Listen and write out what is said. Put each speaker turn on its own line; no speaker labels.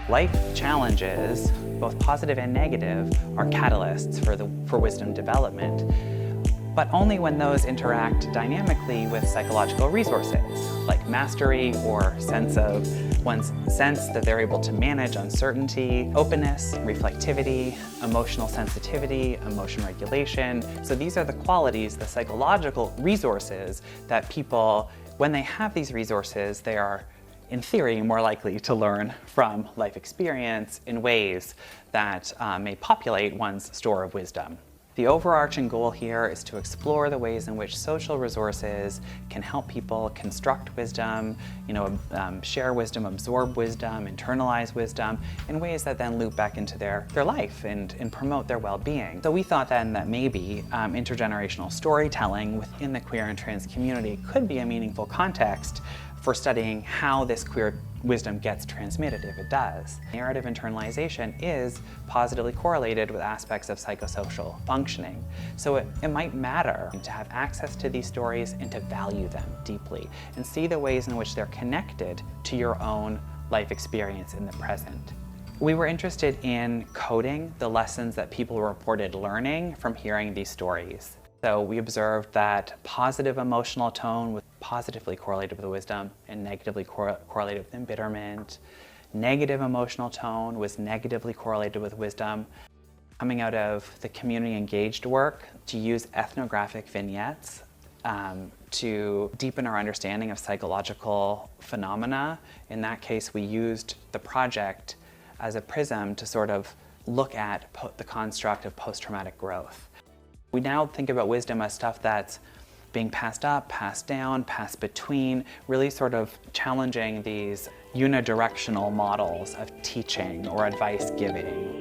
Life challenges, both positive and negative, are catalysts for wisdom development, but only when those interact dynamically with psychological resources, like mastery or one's sense that they're able to manage uncertainty, openness, reflectivity, emotional sensitivity, emotion regulation. So these are the qualities, the psychological resources that people, when they have these resources, they are, in theory, more likely to learn from life experience in ways that may populate one's store of wisdom. The overarching goal here is to explore the ways in which social resources can help people construct wisdom, share wisdom, absorb wisdom, internalize wisdom in ways that then loop back into their life and promote their well-being. So we thought then that maybe intergenerational storytelling within the queer and trans community could be a meaningful context for studying how this queer wisdom gets transmitted, if it does. Narrative internalization is positively correlated with aspects of psychosocial functioning. So it might matter to have access to these stories and to value them deeply and see the ways in which they're connected to your own life experience in the present. We were interested in coding the lessons that people reported learning from hearing these stories. So we observed that positive emotional tone was positively correlated with wisdom and negatively correlated with embitterment. Negative emotional tone was negatively correlated with wisdom. Coming out of the community engaged work to use ethnographic vignettes to deepen our understanding of psychological phenomena. In that case, we used the project as a prism to sort of look at the construct of post-traumatic growth. We now think about wisdom as stuff that's being passed up, passed down, passed between, really sort of challenging these unidirectional models of teaching or advice giving.